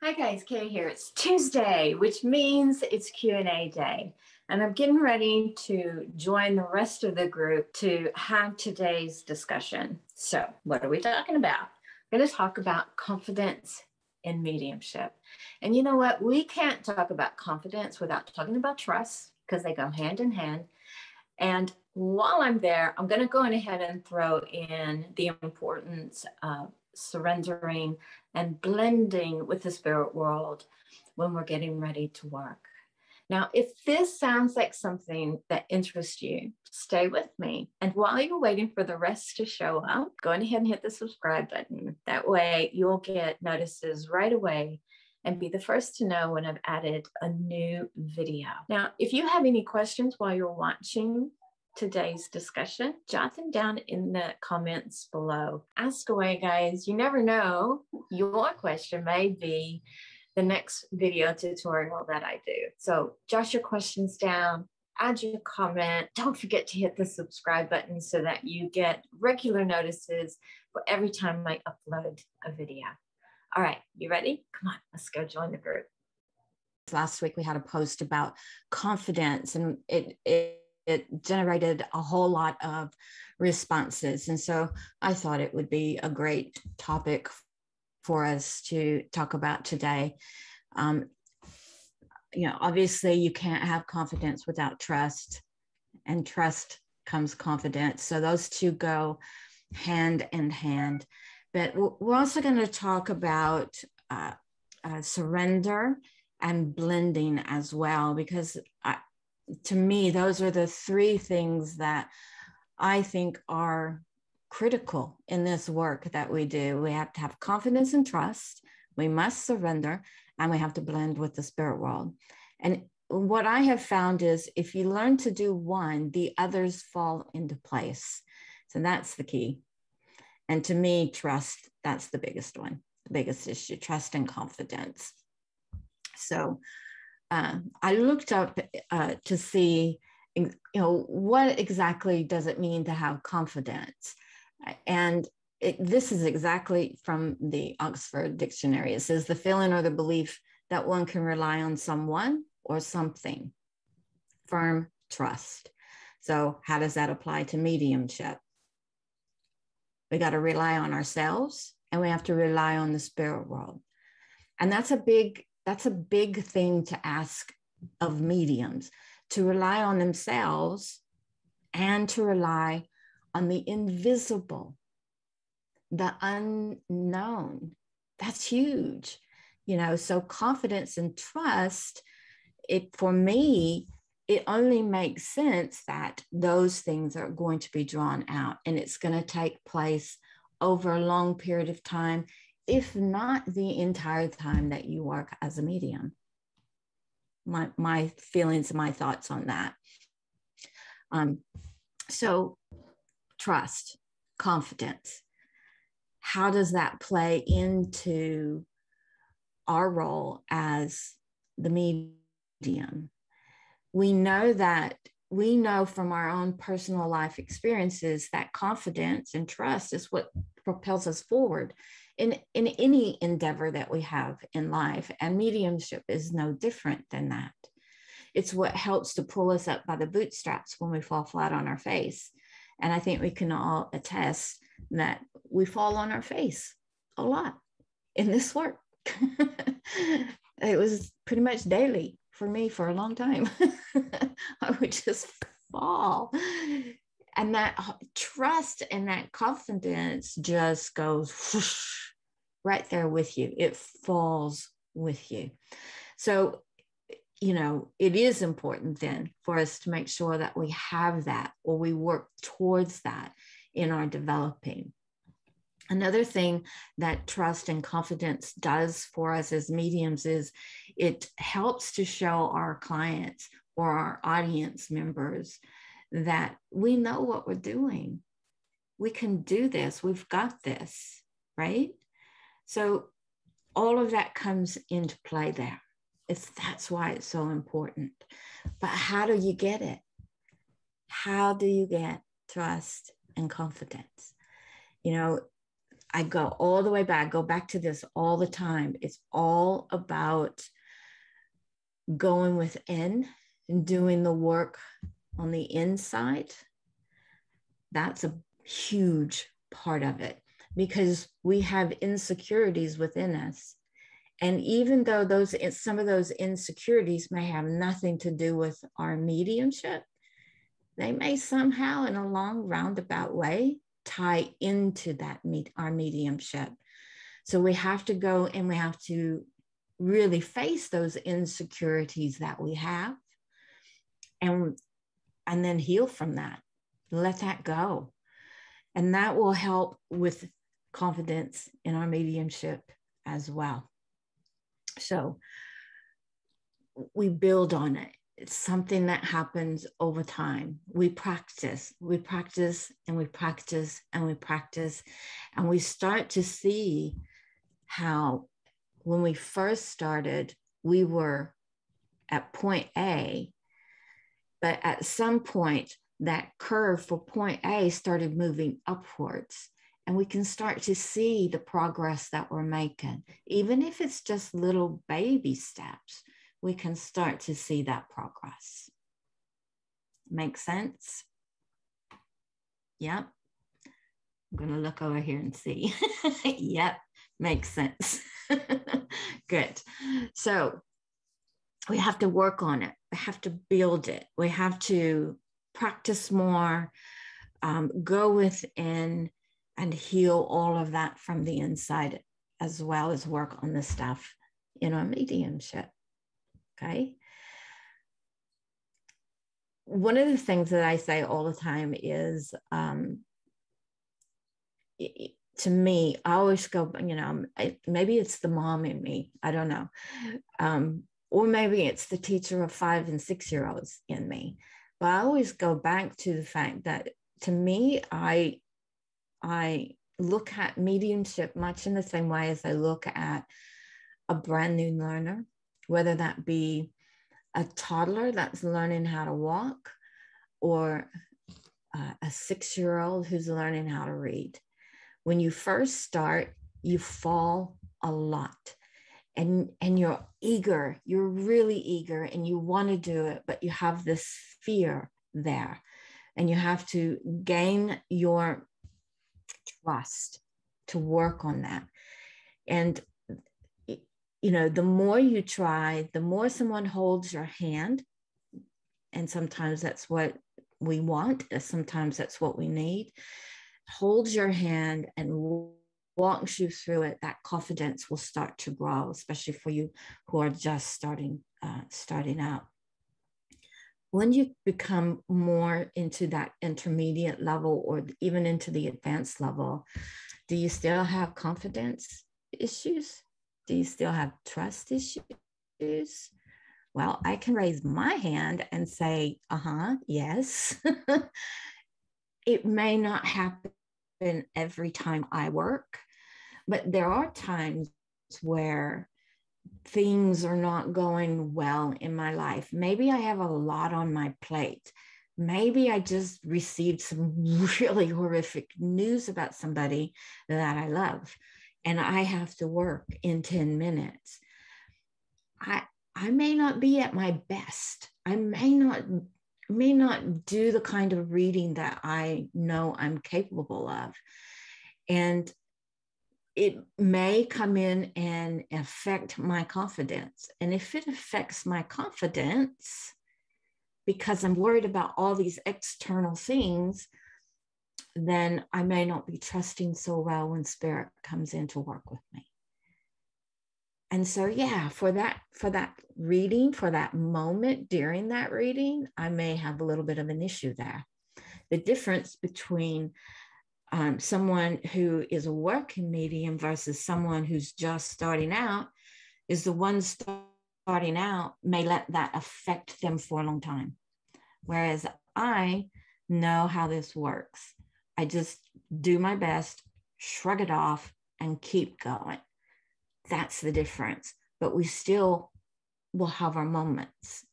Hi guys, Kay here. It's Tuesday, which means it's Q&A day. And I'm getting ready to join the rest of the group to have today's discussion. So, what are we talking about? We're going to talk about confidence in mediumship. And you know what? We can't talk about confidence without talking about trust because they go hand in hand. And while I'm there, I'm going to go ahead and throw in the importance of surrendering and blending with the spirit world when we're getting ready to work. Now, if this sounds like something that interests you, stay with me. And while you're waiting for the rest to show up, go ahead and hit the subscribe button. That way you'll get notices right away and be the first to know when I've added a new video. Now, if you have any questions while you're watching today's discussion, jot them down in the comments below. Ask away, guys. You never know, your question may be the next video tutorial that I do. So jot your questions down, add your comment. Don't forget to hit the subscribe button so that you get regular notices for every time I upload a video. All right, you ready? Come on, let's go join the group. Last week we had a post about confidence, and it generated a whole lot of responses. And so I thought it would be a great topic for us to talk about today. Obviously you can't have confidence without trust, and trust comes confidence. So those two go hand in hand. But we're also going to talk about surrender and blending as well, because to me, those are the three things that I think are critical in this work that we do. We have to have confidence and trust. We must surrender, and we have to blend with the spirit world. And what I have found is if you learn to do one, the others fall into place. So that's the key. And to me, trust, that's the biggest one, the biggest issue, trust and confidence. So I looked up to see, what exactly does it mean to have confidence? And this is exactly from the Oxford Dictionary. It says the feeling or the belief that one can rely on someone or something. Firm trust. So how does that apply to mediumship? We got to rely on ourselves, and we have to rely on the spirit world. And that's a big thing to ask of mediums, to rely on themselves and to rely on the invisible, the unknown. That's huge. So confidence and trust, for me, it only makes sense that those things are going to be drawn out, and it's going to take place over a long period of time, if not the entire time that you work as a medium. My feelings, my thoughts on that. So trust, confidence, how does that play into our role as the medium? We know from our own personal life experiences that confidence and trust is what propels us forward in any endeavor that we have in life. And mediumship is no different than that. It's what helps to pull us up by the bootstraps when we fall flat on our face. And I think we can all attest that we fall on our face a lot in this work. It was pretty much daily for me for a long time. I would just fall. And that trust and that confidence just goes whoosh, right there with you. It falls with you. So, it is important then for us to make sure that we have that, or we work towards that in our developing. Another thing that trust and confidence does for us as mediums is it helps to show our clients or our audience members that we know what we're doing. We can do this. We've got this, right? So all of that comes into play there. That's why it's so important. But how do you get it? How do you get trust and confidence? I go all the way back, go back to this all the time. It's all about going within and doing the work on the inside. That's a huge part of it, because we have insecurities within us. And even though some of those insecurities may have nothing to do with our mediumship, they may somehow, in a long roundabout way, tie into our mediumship. So we have to go and we have to really face those insecurities that we have, and then heal from that. Let that go. And that will help with confidence in our mediumship as well. So we build on it. It's something that happens over time. We practice, and we practice, and we practice, and we start to see how when we first started, we were at point A, but at some point, that curve for point A started moving upwards. And we can start to see the progress that we're making. Even if it's just little baby steps, we can start to see that progress. Make sense? Yep. I'm going to look over here and see. Yep, makes sense. Good. So we have to work on it. We have to build it. We have to practice more, go within, and heal all of that from the inside, as well as work on the stuff in our mediumship. Okay. One of the things that I say all the time is, to me, I always go, maybe it's the mom in me, I don't know. Or maybe it's the teacher of 5 and 6 year olds in me. But I always go back to the fact that, to me, I look at mediumship much in the same way as I look at a brand new learner, whether that be a toddler that's learning how to walk, or a 6-year-old who's learning how to read. When you first start, you fall a lot. And you're eager, you're really eager, and you want to do it, but you have this fear there. And you have to gain your trust to work on that. And, the more you try, the more someone holds your hand. And sometimes that's what we want, sometimes that's what we need. Holds your hand and walks you through it, that confidence will start to grow, especially for you who are just starting out. When you become more into that intermediate level, or even into the advanced level, do you still have confidence issues? Do you still have trust issues? Well, I can raise my hand and say, yes. It may not happen every time I work, but there are times where things are not going well in my life. Maybe I have a lot on my plate. Maybe I just received some really horrific news about somebody that I love, and I have to work in 10 minutes. I may not be at my best. I may not do the kind of reading that I know I'm capable of. And it may come in and affect my confidence. And if it affects my confidence, because I'm worried about all these external things, then I may not be trusting so well when spirit comes in to work with me. And so, yeah, for that reading, for that moment during that reading, I may have a little bit of an issue there. The difference between someone who is a working medium versus someone who's just starting out is the one starting out may let that affect them for a long time. Whereas I know how this works. I just do my best, shrug it off, and keep going. That's the difference. But we still will have our moments.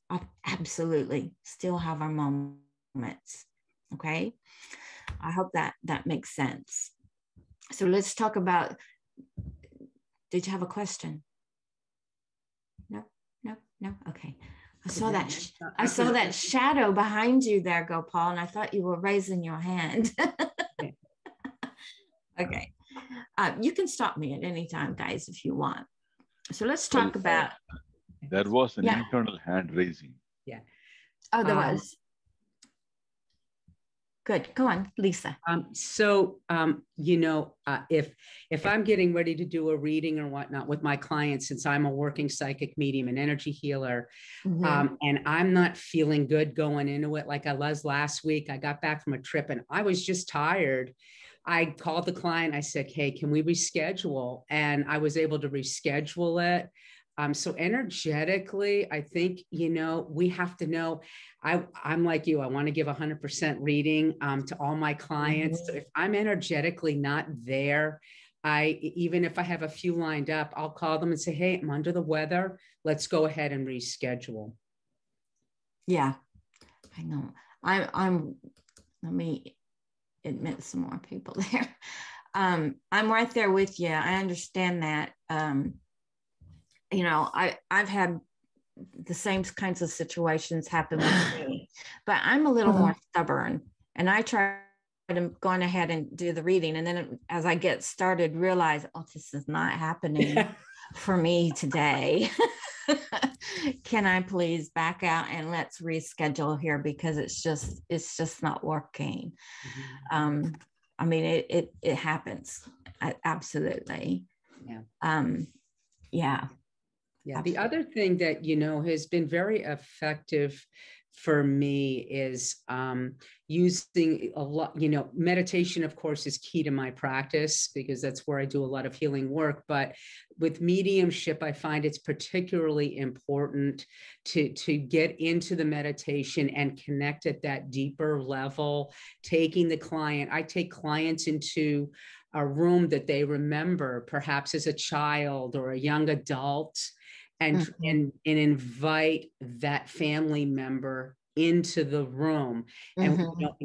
Absolutely still have our moments. Okay. I hope that makes sense. So let's talk about, did you have a question? No. Okay. I saw that shadow behind you there, Gopal, and I thought you were raising your hand. Okay. You can stop me at any time, guys, if you want. So let's talk about. There was an internal hand raising. Yeah. Oh, there was. Good. Go on, Lisa. If I'm getting ready to do a reading or whatnot with my clients, since I'm a working psychic medium and energy healer, and I'm not feeling good going into it, like I was last week, I got back from a trip and I was just tired. I called the client. I said, hey, can we reschedule? And I was able to reschedule it. So energetically, I think, we have to know, I'm like you, I want to give 100% reading to all my clients. So if I'm energetically not there, even if I have a few lined up, I'll call them and say, hey, I'm under the weather. Let's go ahead and reschedule. Yeah, I know. Let me admit some more people there. I'm right there with you. I understand that. I've had the same kinds of situations happen with me, but I'm a little more stubborn, and I try to go on ahead and do the reading. And then as I get started, realize, oh, this is not happening for me today. Can I please back out and let's reschedule here, because it's just not working. I mean, it happens. Absolutely. Yeah. The other thing that, has been very effective for me is using a lot, meditation, of course, is key to my practice because that's where I do a lot of healing work. But with mediumship, I find it's particularly important to get into the meditation and connect at that deeper level, I take clients into a room that they remember, perhaps as a child or a young adult, and invite that family member into the room and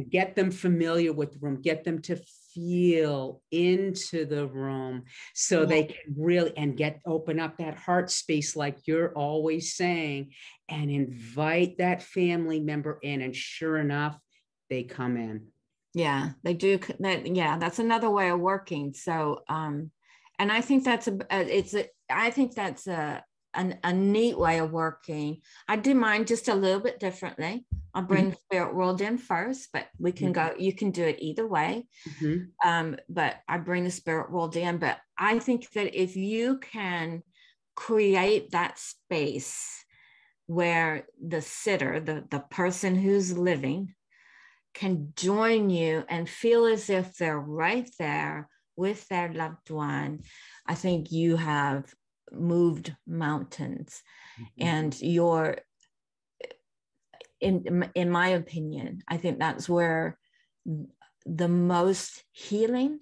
get them familiar with the room, get them to feel into the room so they can really open up that heart space, like you're always saying, and invite that family member in. And sure enough, they come in. Yeah, they do. That's another way of working. So, and I think that's a neat way of working. I do mine just a little bit differently. I'll bring the spirit world in first, but we can go, you can do it either way. But I bring the spirit world in. But I think that if you can create that space where the sitter, the person who's living, can join you and feel as if they're right there with their loved one, I think you have moved mountains. And you're, in my opinion, I think that's where the most healing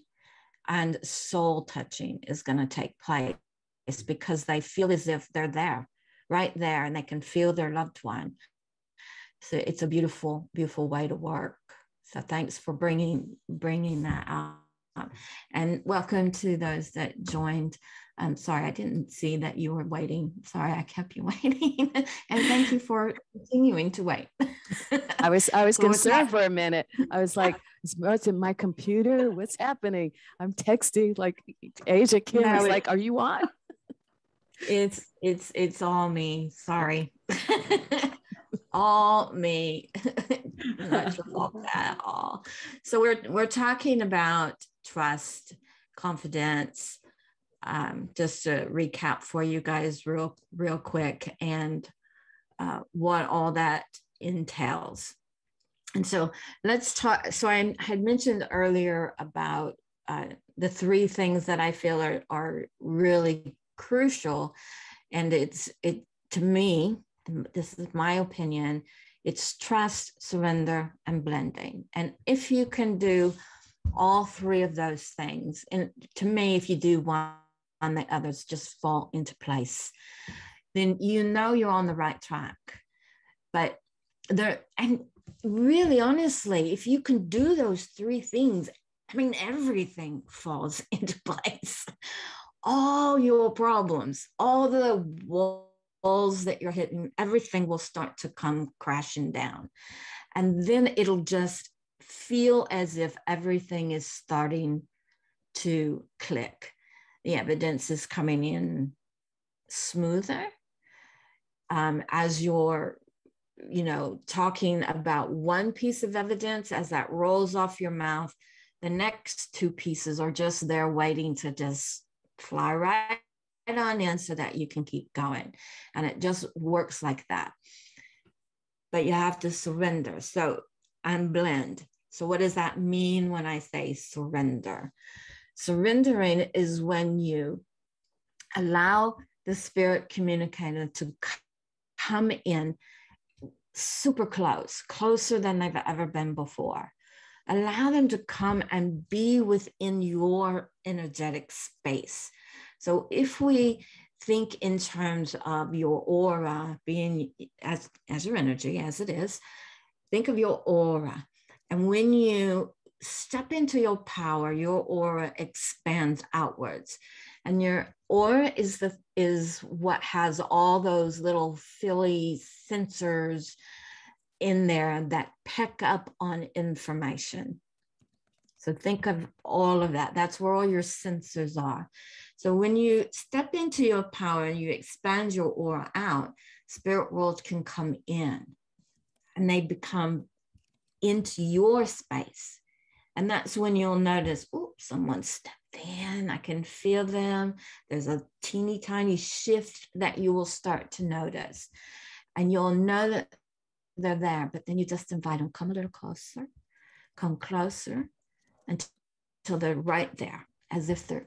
and soul touching is going to take place, because they feel as if they're there, right there, and they can feel their loved one. So it's a beautiful, beautiful way to work. So thanks for bringing that out. And welcome to those that joined. I'm sorry, I didn't see that you were waiting. Sorry, I kept you waiting. And thank you for continuing to wait. I was concerned for a minute. I was like, what's in my computer? What's happening? I'm texting, like Asia Kim was like, are you on? It's all me. Sorry. All me. Not your fault at all. So we're talking about trust, confidence. Just to recap for you guys real quick, and what all that entails. And so let's talk. So I had mentioned earlier about the three things that I feel are really crucial, and to me, this is my opinion, it's trust, surrender, and blending. And if you can do all three of those things, and to me, if you do one, the others just fall into place, then you're on the right track. But and really honestly, if you can do those three things I mean, everything falls into place. All your problems, all the walls that you're hitting, everything will start to come crashing down. And then it'll just feel as if everything is starting to click. The evidence is coming in smoother. As you're, talking about one piece of evidence, as that rolls off your mouth, the next two pieces are just there waiting to just fly right on in so that you can keep going. And it just works like that. But you have to surrender. So I'm blend. So what does that mean when I say surrender? Surrendering is when you allow the spirit communicator to come in super close, closer than they've ever been before. Allow them to come and be within your energetic space. So if we think in terms of your aura being as your energy, as it is, think of your aura. And when you step into your power, your aura expands outwards. And your aura is what has all those little filly sensors in there that pick up on information. So think of all of that. That's where all your sensors are. So when you step into your power and you expand your aura out, spirit worlds can come in and they become into your space. And that's when you'll notice, oh, someone stepped in. I can feel them. There's a teeny tiny shift that you will start to notice. And you'll know that they're there, but then you just invite them, come a little closer, come closer until they're right there, as if they're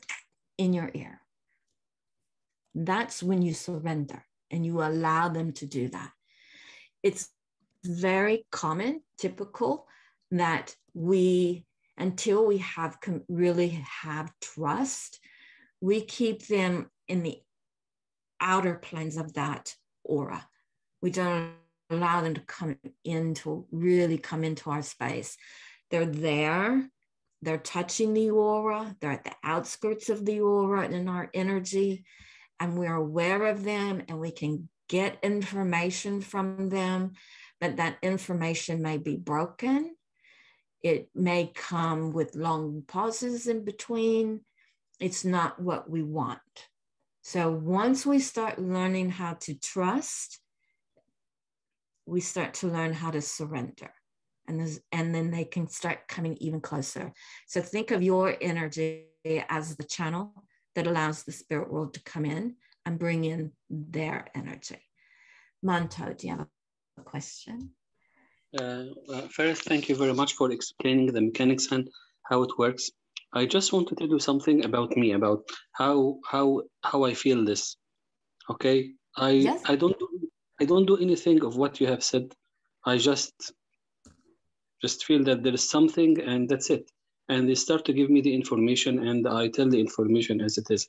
in your ear. That's when you surrender and you allow them to do that. It's very common, typical, that until we really have trust, we keep them in the outer planes of that aura. We don't allow them to really come into our space. They're there, they're touching the aura, they're at the outskirts of the aura and in our energy, and we're aware of them and we can get information from them, but that information may be broken. It may come with long pauses in between. It's not what we want. So once we start learning how to trust, we start to learn how to surrender. And then they can start coming even closer. So think of your energy as the channel that allows the spirit world to come in and bring in their energy. Manto, do you have a question? First, thank you very much for explaining the mechanics and how it works. I just wanted to do something about me, about how I feel this. Okay, Yes. I don't do anything of what you have said. I just feel that there is something, and that's it. And they start to give me the information, and I tell the information as it is.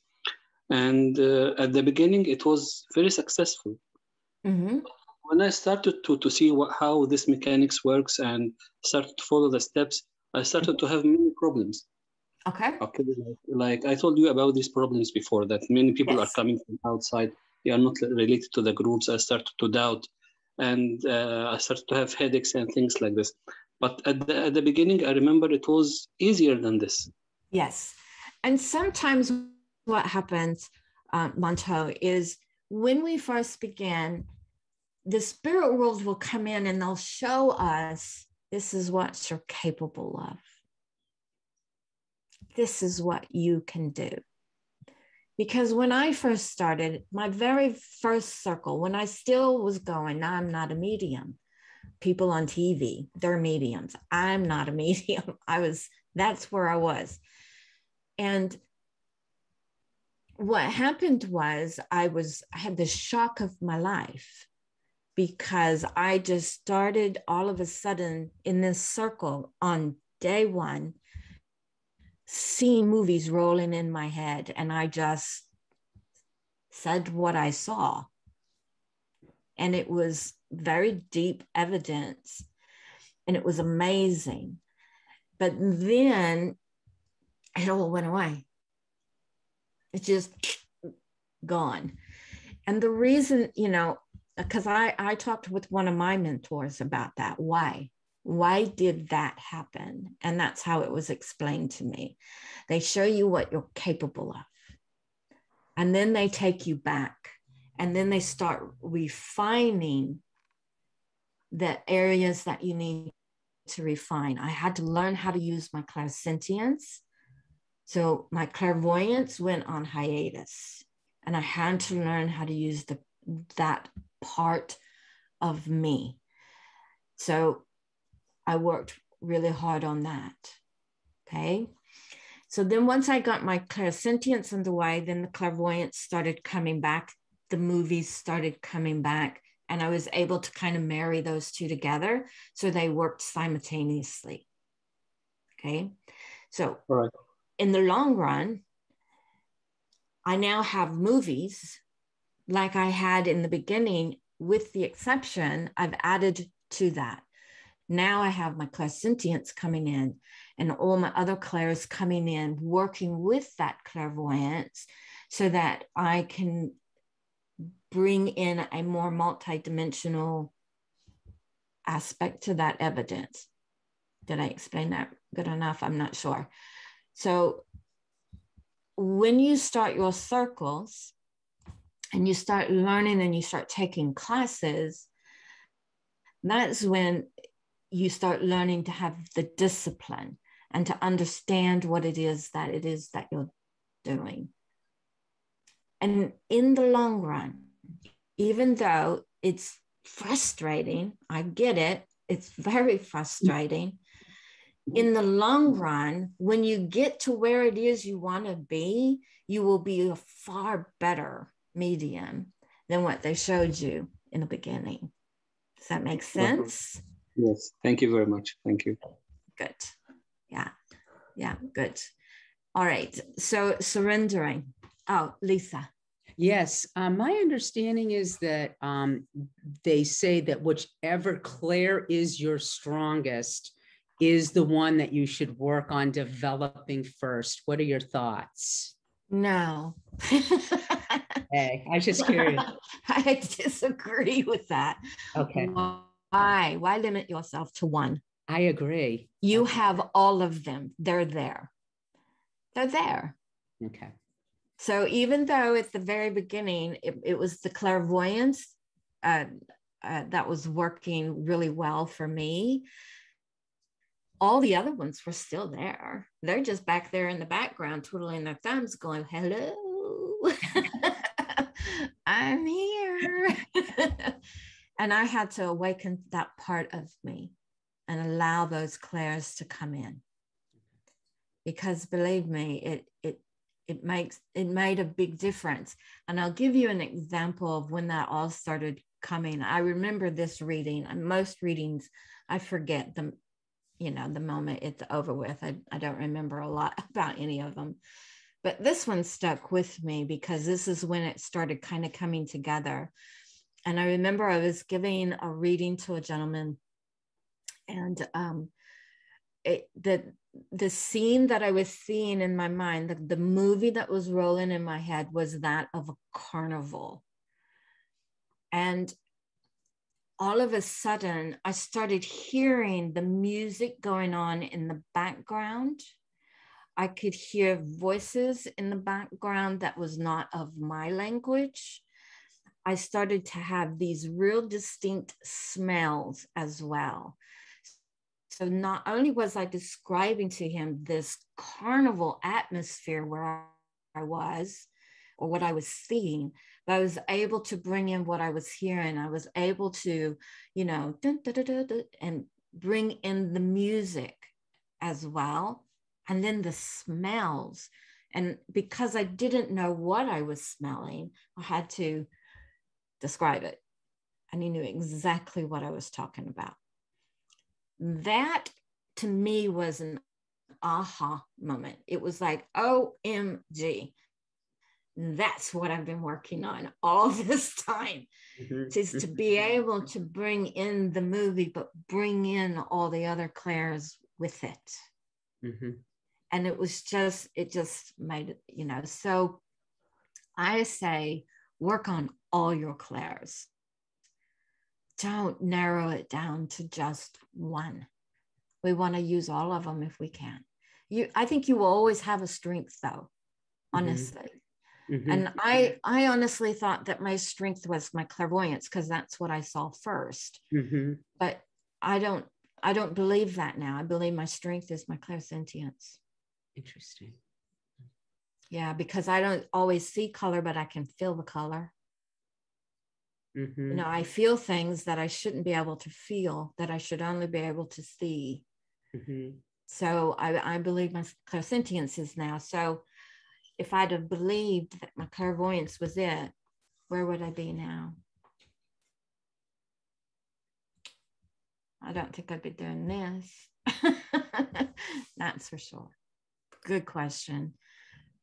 And at the beginning, it was very successful. Mm-hmm. When I started to see how this mechanics works and started to follow the steps, I started to have many problems. Okay. Like I told you about these problems before, that many people Yes. are coming from outside. They are not related to the groups. I started to doubt, and I started to have headaches and things like this. But at the beginning, I remember it was easier than this. Yes. And sometimes what happens, Monto, is when we first begin, the spirit world will come in and they'll show us, this is what you're capable of. This is what you can do. Because when I first started, my very first circle, when I still was going, now I'm not a medium. People on TV, they're mediums. I'm not a medium. That's where I was. And what happened was I had the shock of my life, because I just started all of a sudden in this circle on day one, seeing movies rolling in my head. And I just said what I saw. And it was very deep evidence. And it was amazing. But then it all went away. It's just gone. And the reason, you know, because I talked with one of my mentors about that. Why did that happen? And that's how it was explained to me. They show you what you're capable of, and then they take you back, and then they start refining the areas that you need to refine. I had to learn how to use my clairsentience. So my clairvoyance went on hiatus, and I had to learn how to use that part of me. So I worked really hard on that. Okay. So then once I got my clairsentience underway, then the clairvoyance started coming back. The movies started coming back, and I was able to kind of marry those two together. So they worked simultaneously. Okay. So in the long run, I now have movies like I had in the beginning, with the exception I've added to that. Now I have my clairsentience coming in, and all my other clairs coming in, working with that clairvoyance, so that I can bring in a more multidimensional aspect to that evidence. Did I explain that good enough? I'm not sure. So when you start your circles and you start learning and you start taking classes, that's when you start learning to have the discipline and to understand what it is that you're doing. And in the long run, even though it's frustrating, I get it, it's very frustrating. In the long run, when you get to where it is you want to be, you will be a far better medium than what they showed you in the beginning. Does that make sense? Yes. Thank you very much. Thank you. Good. Yeah, good. All right. So surrendering. Oh, Lisa. Yes, my understanding is that they say that whichever clair is your strongest is the one that you should work on developing first. What are your thoughts? No. Hey, I was just curious. I disagree with that. Okay. Why? Why limit yourself to one? I agree. You have all of them. They're there. They're there. Okay. So even though at the very beginning, it was the clairvoyance that was working really well for me, all the other ones were still there. They're just back there in the background, twiddling their thumbs, going, hello, I'm here. And I had to awaken that part of me and allow those clairs to come in. Because believe me, it made a big difference. And I'll give you an example of when that all started coming. I remember this reading, and most readings, I forget them, the moment it's over with. I don't remember a lot about any of them, but this one stuck with me because this is when it started kind of coming together. And I remember I was giving a reading to a gentleman, and the scene that I was seeing in my mind, the movie that was rolling in my head was that of a carnival. And all of a sudden, I started hearing the music going on in the background. I could hear voices in the background that was not of my language. I started to have these real distinct smells as well. So not only was I describing to him this carnival atmosphere where I was, or what I was seeing, but I was able to bring in what I was hearing. I was able to, dun, dun, dun, dun, dun, and bring in the music as well. And then the smells. And because I didn't know what I was smelling, I had to describe it. And he knew exactly what I was talking about. That to me was an aha moment. It was like, OMG. That's what I've been working on all this time, is to be able to bring in the movie, but bring in all the other clairs with it. And it just made it, you know. So I say, work on all your clairs. Don't narrow it down to just one. We want to use all of them if we can. I think you will always have a strength, though, honestly. Mm-hmm. And I honestly thought that my strength was my clairvoyance, because that's what I saw first. Mm-hmm. But I don't believe that now. I believe my strength is my clairsentience. Interesting. Yeah, because I don't always see color, but I can feel the color. Mm-hmm. You know, I feel things that I shouldn't be able to feel, that I should only be able to see. Mm-hmm. So I believe my clairsentience is now. So if I'd have believed that my clairvoyance was it, where would I be now? I don't think I'd be doing this. That's for sure. Good question.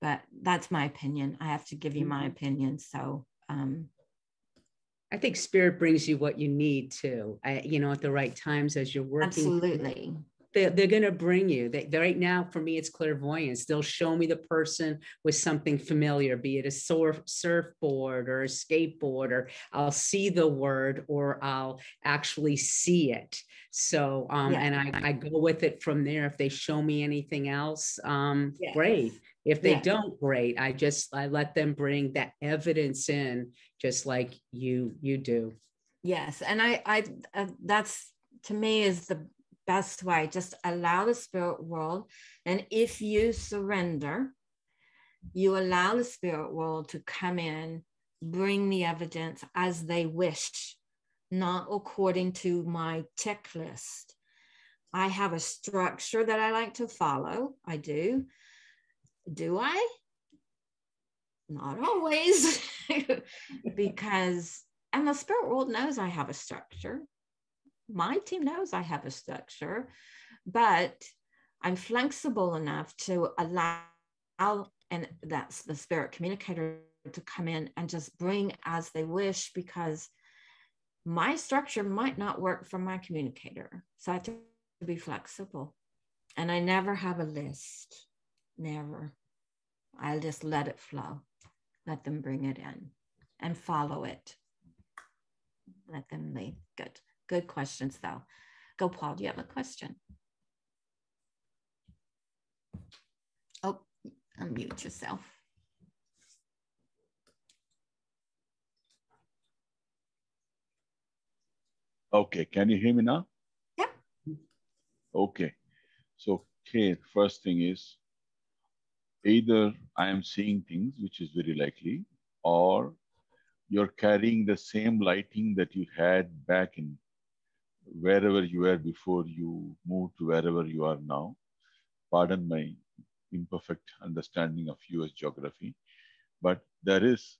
But that's my opinion. I have to give you my opinion. So I think spirit brings you what you need too. You know, at the right times as you're working. Absolutely. They're going to bring you. Right now, for me, it's clairvoyance. They'll show me the person with something familiar, be it a surfboard or a skateboard, or I'll see the word, or I'll actually see it. So, and I go with it from there. If they show me anything else, great. If they don't, great. I let them bring that evidence in, just like you do. Yes, and I that's, to me, is the best way. Just allow the spirit world, and if you surrender, you allow the spirit world to come in, bring the evidence as they wish, not according to my checklist. I have a structure that I like to follow. I do. Do I? Not always. Because, and the spirit world knows I have a structure. My team knows I have a structure, but I'm flexible enough to allow, and that's the spirit communicator, to come in and just bring as they wish, because my structure might not work for my communicator. So I have to be flexible. And I never have a list. Never. I'll just let it flow. Let them bring it in and follow it. Let them lead. Good. Good questions, though. Go, Paul. Do you have a question? Oh, unmute yourself. Okay, can you hear me now? Yep. Okay. So, Kate, first thing is, either I am seeing things, which is very likely, or you're carrying the same lighting that you had back in wherever you were before you moved to wherever you are now. Pardon my imperfect understanding of US geography, but there is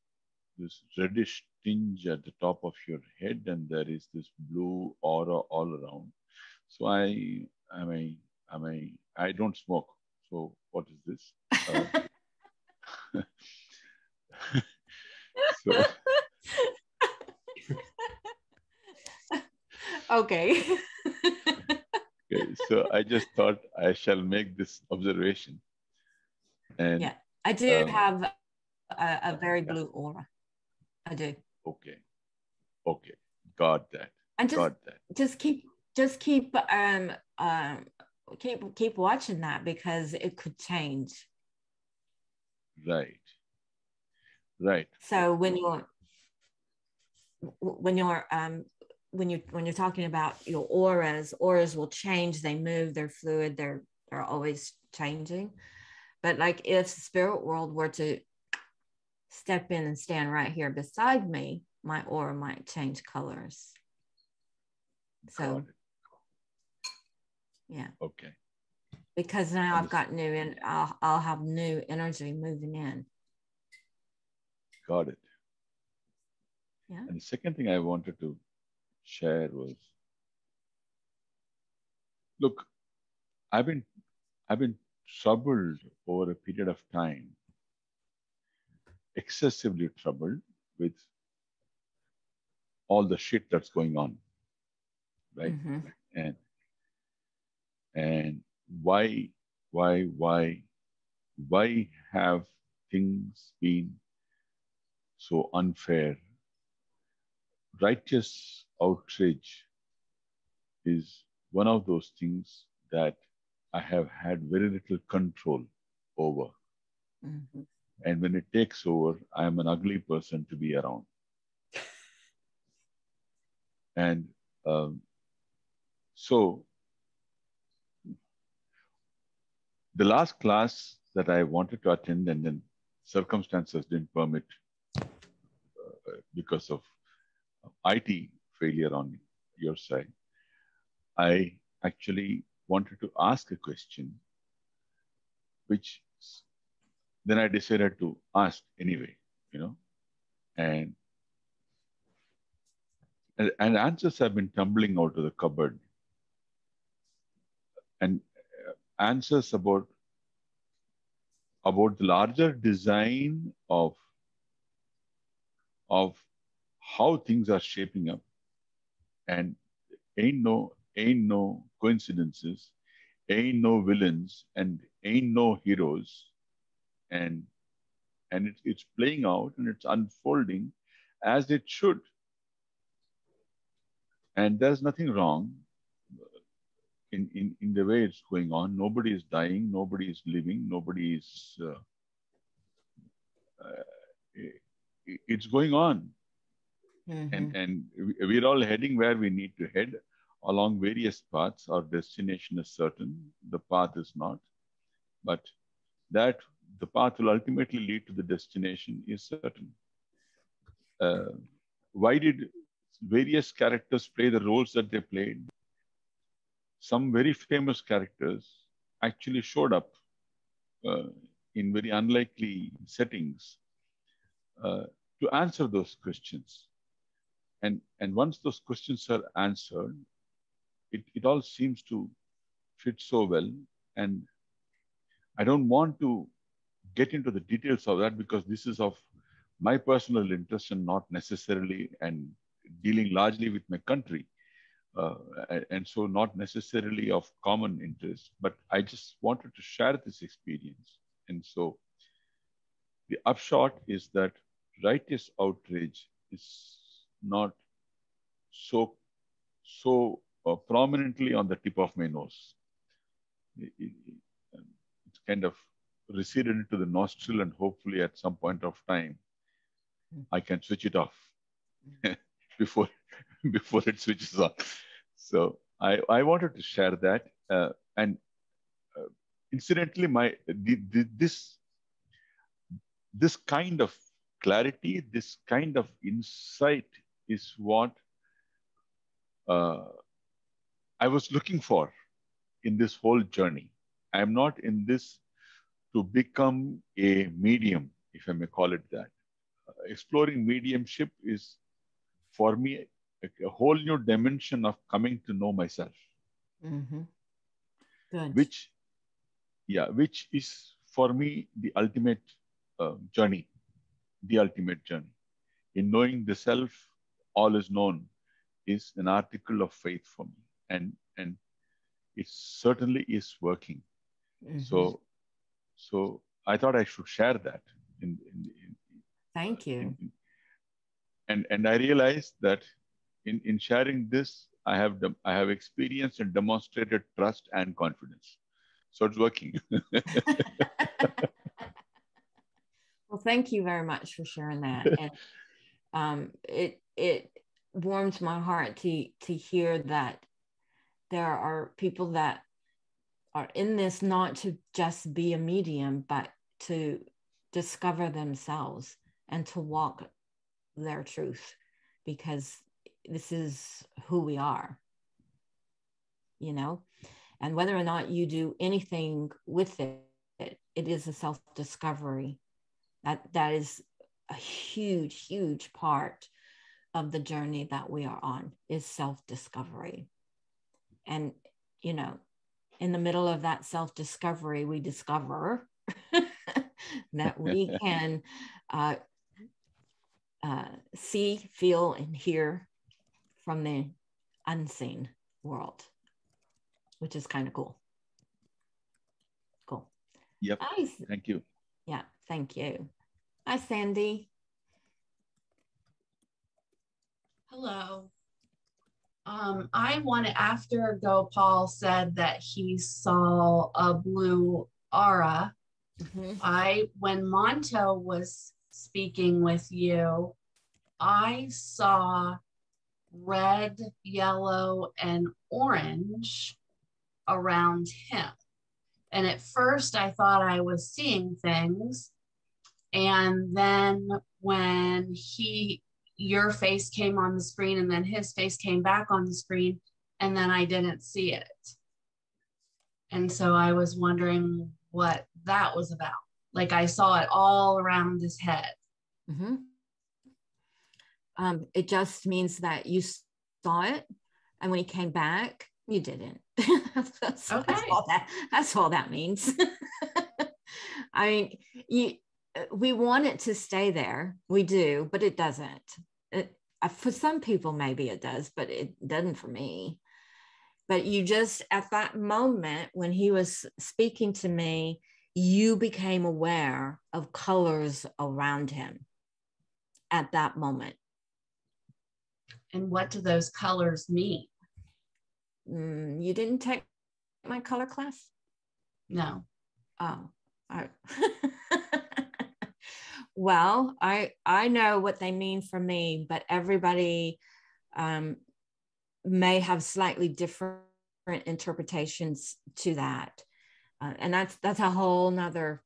this reddish tinge at the top of your head, and there is this blue aura all around. So I don't smoke. So what is this? So, okay. okay. So I just thought I shall make this observation. And yeah, I do have a very blue aura. I do. Okay. Okay. Got that. And Got that. just keep watching that, because it could change. Right. Right. So when you're talking about your auras will change, they move, they're fluid, they're always changing. But like, if the spirit world were to step in and stand right here beside me, my aura might change colors. So yeah. Okay. Because now I've got new, and I'll have new energy moving in. Got it. Yeah. And the second thing I wanted to share was, look, I've been troubled over a period of time, excessively troubled with all the shit that's going on, right? Mm-hmm. And why Why have things been so unfair? Righteous outrage is one of those things that I have had very little control over. Mm-hmm. And when it takes over, I am an ugly person to be around. And so the last class that I wanted to attend, and then circumstances didn't permit because of IT failure on your side, I actually wanted to ask a question, which then I decided to ask anyway, and answers have been tumbling out of the cupboard, and answers about the larger design of how things are shaping up, and ain't no coincidences, ain't no villains, and ain't no heroes, and it's playing out and it's unfolding as it should, and there's nothing wrong in the way it's going on. Nobody is dying, nobody is living, nobody is it's going on. Mm-hmm. And we're all heading where we need to head along various paths. Our destination is certain, the path is not, but that the path will ultimately lead to the destination is certain. Why did various characters play the roles that they played? Some very famous characters actually showed up in very unlikely settings to answer those questions. And once those questions are answered, it all seems to fit so well. And I don't want to get into the details of that because this is of my personal interest and not necessarily and dealing largely with my country. And so not necessarily of common interest, but I just wanted to share this experience. And so the upshot is that righteous outrage is not so prominently on the tip of my nose. It's kind of receded into the nostril, and hopefully at some point of time, I can switch it off before it switches on. So I wanted to share that, and incidentally, this kind of clarity, this kind of insight is what I was looking for in this whole journey. I am not in this to become a medium, if I may call it that. Exploring mediumship is, for me, a whole new dimension of coming to know myself. Mm-hmm. Good. Which is for me the ultimate journey. The ultimate journey. In knowing the self, all is known, is an article of faith for me. And it certainly is working. Mm-hmm. So I thought I should share that. Thank you. And I realized that in sharing this, I have experienced and demonstrated trust and confidence. So it's working. Well, thank you very much for sharing that. And it warms my heart to hear that there are people that are in this not to just be a medium, but to discover themselves and to walk their truth, because this is who we are, and whether or not you do anything with it, it is a self-discovery. That is a huge part of the journey that we are on, is self-discovery. And, in the middle of that self-discovery, we discover that we can see, feel, and hear from the unseen world, which is kind of cool. Yep. Hi. Thank you. Yeah, thank you. Hi, Sandy. Hello. I wanted, after Gopal said that he saw a blue aura, when Monto was speaking with you, I saw red, yellow, and orange around him. And at first I thought I was seeing things. And then when your face came on the screen and then his face came back on the screen, and then I didn't see it. And so I was wondering what that was about. Like I saw it all around his head. It just means that you saw it, and when he came back, you didn't. that's all that means. I mean, we want it to stay there. We do, but it doesn't. For some people, maybe it does, but it doesn't for me. But you just, at that moment when he was speaking to me, you became aware of colors around him at that moment. And what do those colors mean? You didn't take my color class? No. Oh, well, I know what they mean for me, but everybody may have slightly different interpretations to that. And that's a whole nother,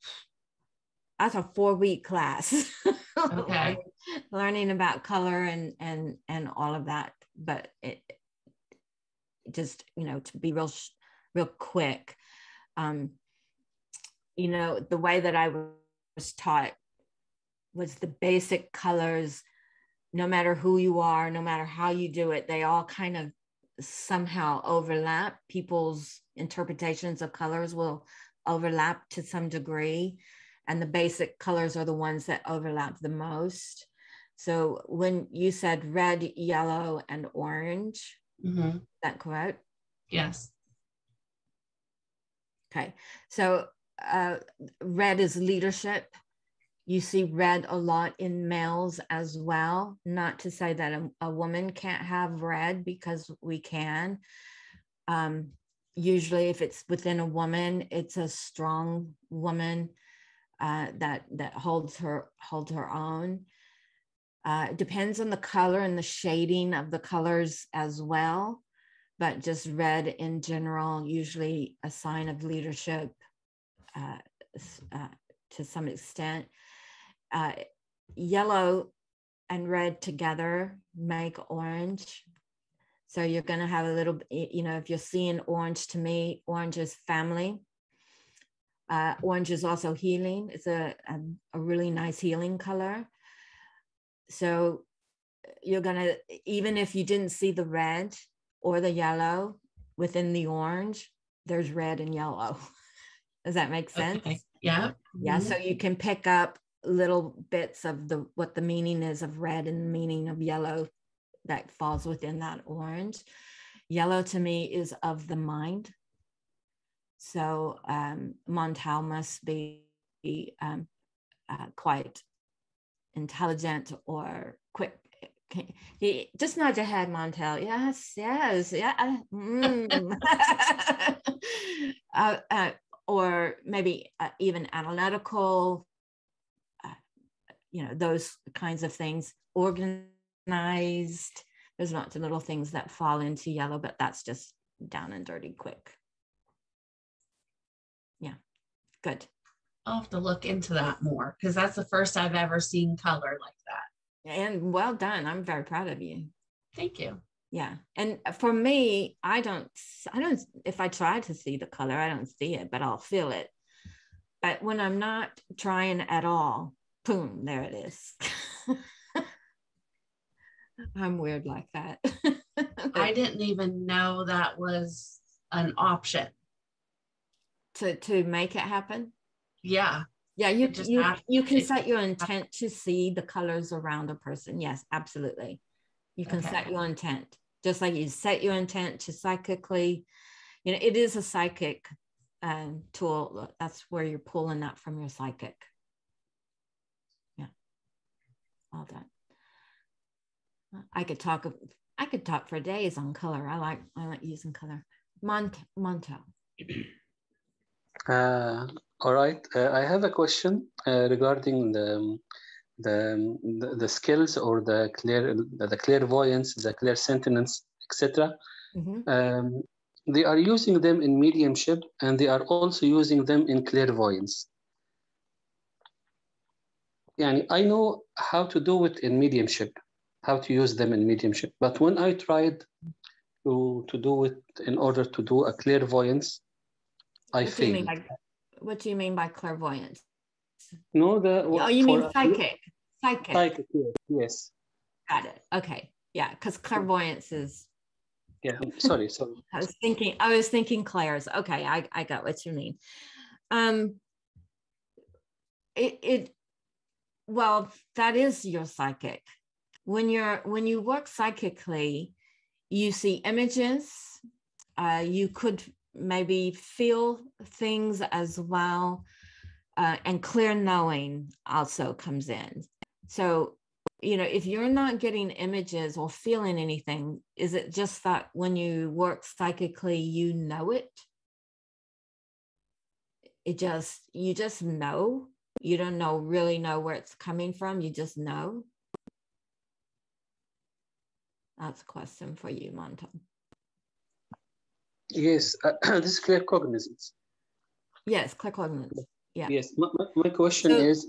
that's a 4-week class. Okay. learning about color and all of that. But it just, to be real quick, the way that I was taught was the basic colors, no matter who you are, no matter how you do it, they all kind of somehow overlap. People's interpretations of colors will overlap to some degree, and the basic colors are the ones that overlap the most. So when you said red, yellow, and orange, is that correct? Yes. Okay, so red is leadership. You see red a lot in males as well. Not to say that a woman can't have red, because we can. Usually if it's within a woman, it's a strong woman that holds her own. It depends on the color and the shading of the colors as well, but just red in general, usually a sign of leadership to some extent. Yellow and red together make orange. So you're going to have a little, if you're seeing orange, to me, orange is family. Orange is also healing. It's a really nice healing color. So you're going to, even if you didn't see the red or the yellow within the orange, there's red and yellow. Does that make sense? Okay. Yeah. Yeah. So you can pick up little bits of what the meaning is of red and the meaning of yellow that falls within that orange. Yellow to me is of the mind. So Montal must be quite intelligent or quick. Just nod your head, Montel. Yes, yeah. Or maybe even analytical, those kinds of things. Organized. There's lots of little things that fall into yellow, but that's just down and dirty quick. Yeah, good. I'll have to look into that more, because that's the first I've ever seen color like that. And well done. I'm very proud of you. Thank you. Yeah. And for me, I don't, if I try to see the color, I don't see it, but I'll feel it. But when I'm not trying at all, boom, there it is. I'm weird like that. I didn't even know that was an option. To make it happen? Yeah. Yeah, you can set your intent to see the colors around a person. Yes, absolutely. You can set your intent. Just like you set your intent to psychically, it is a psychic tool. That's where you're pulling that from your psychic. Yeah, all that. I could talk for days on color. I like using color. Monto. All right. I have a question regarding the skills or the clairvoyance, the clairsentience, etc. Mm-hmm. They are using them in mediumship, and they are also using them in clairvoyance. Yani, I know how to do it in mediumship, how to use them in mediumship. But when I tried to do it in order to do a clairvoyance, I failed. What do you mean by clairvoyance? No, you mean psychic? Psychic, yes. Got it. Okay, yeah, because clairvoyance is. Yeah, sorry. I was thinking clairs. Okay, I got what you mean. Well, that is your psychic. When you work psychically, you see images. You could maybe feel things as well, and clear knowing also comes in. So, if you're not getting images or feeling anything, is it just that when you work psychically, you know it? You just know? You don't really know where it's coming from. You just know? That's a question for you, Monto. Yes, this is claircognizance. Yes, claircognizance. Yeah. Yes, my question is,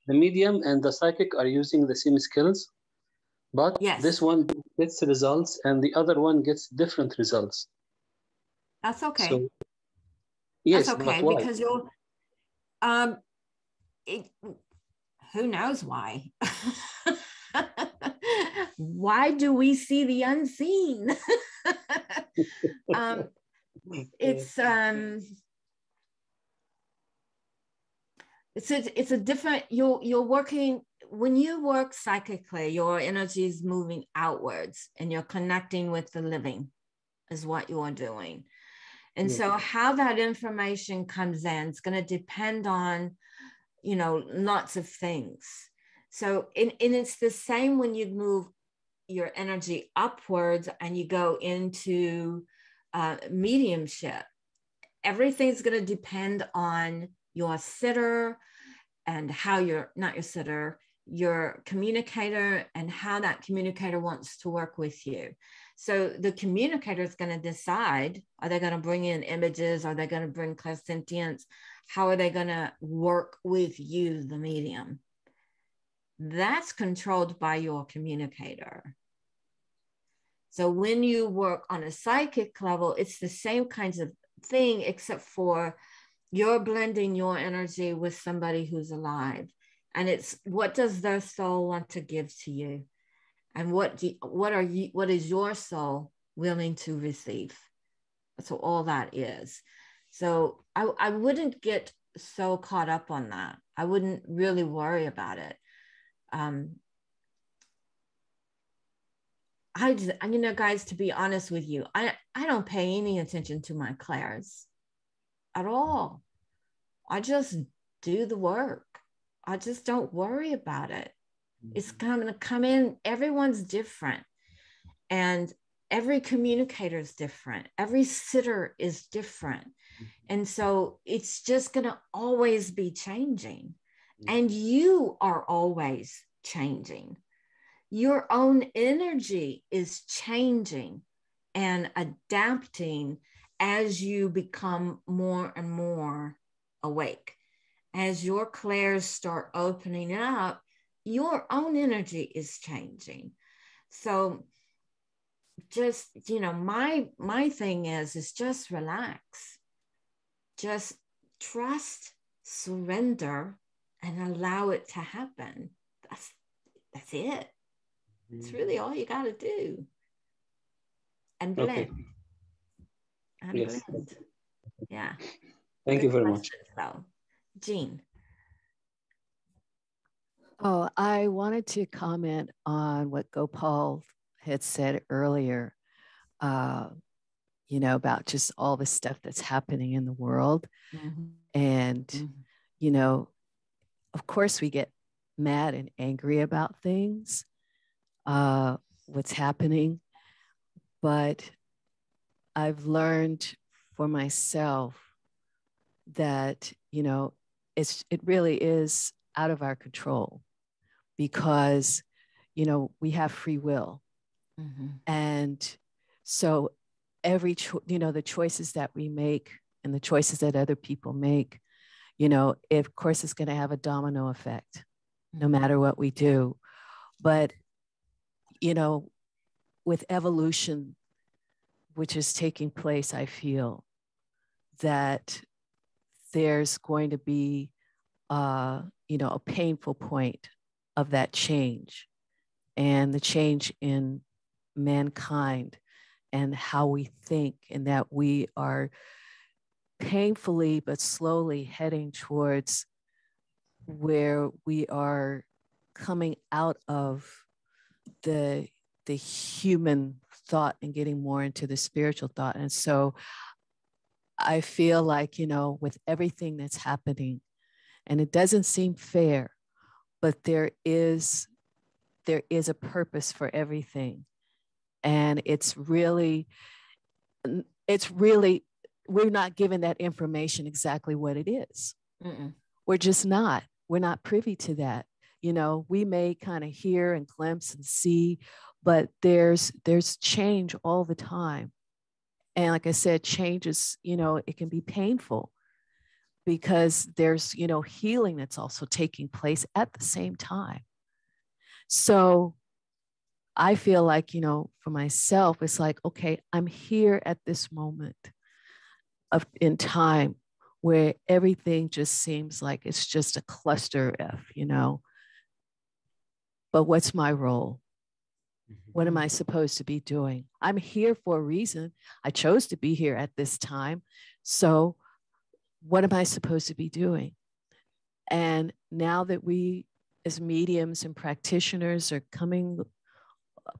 the medium and the psychic are using the same skills, but yes, this one gets results and the other one gets different results. That's okay. So, yes, that's okay, but why? Because you're, who knows why? Why do we see the unseen? It's a different, you're working, when you work psychically, your energy is moving outwards and you're connecting with the living is what you're doing. And so how that information comes in, it's going to depend on, lots of things. So, and it's the same when you move your energy upwards and you go into mediumship. Everything's going to depend on your sitter and how your communicator and how that communicator wants to work with you. So the communicator is going to decide, are they going to bring in images? Are they going to bring clairsentience? How are they going to work with you, the medium? That's controlled by your communicator. So when you work on a psychic level, it's the same kinds of thing, except for you're blending your energy with somebody who's alive. And it's, what does their soul want to give to you? And what is your soul willing to receive? So all that is. So I wouldn't get so caught up on that. I wouldn't really worry about it. Guys, to be honest with you, I don't pay any attention to my clairs at all. I just do the work. I just don't worry about it. It's going to come in. Everyone's different. And every communicator is different. Every sitter is different. And so it's just going to always be changing. And you are always changing. Your own energy is changing and adapting as you become more and more awake. As your clairs start opening up, your own energy is changing. So just, my thing is just relax. Just trust, surrender, and allow it to happen. That's it. It's really all you got to do. And blend. Okay. And yes. blend. Yeah. Thank you very much. So, Jean. Oh, I wanted to comment on what Gopal had said earlier. you know, about just all the stuff that's happening in the world. And, you know, of course we get mad and angry about things, what's happening. But I've learned for myself that, you know, it really is out of our control, because, you know, we have free will. And so you know, the choices that we make and the choices that other people make, you know, of course it's going to have a domino effect no matter what we do. But, you know, with evolution, which is taking place, I feel that there's going to be, you know, a painful point of that change, and the change in mankind and how we think, and that we are painfully but slowly heading towards where we are coming out of the human thought and getting more into the spiritual thought. And so I feel like, you know, with everything that's happening, and it doesn't seem fair, but there is a purpose for everything. And it's really, we're not given that information exactly what it is. We're not privy to that. You know, we may kind of hear and glimpse and see, but there's change all the time. And like I said, change is, you know, it can be painful, because there's, you know, healing that's also taking place at the same time. So I feel like, you know, for myself, it's like, okay, I'm here at this moment in time where everything just seems like it's just a cluster F, you know. But what's my role? What am I supposed to be doing? I'm here for a reason. I chose to be here at this time. So what am I supposed to be doing? And now that we as mediums and practitioners are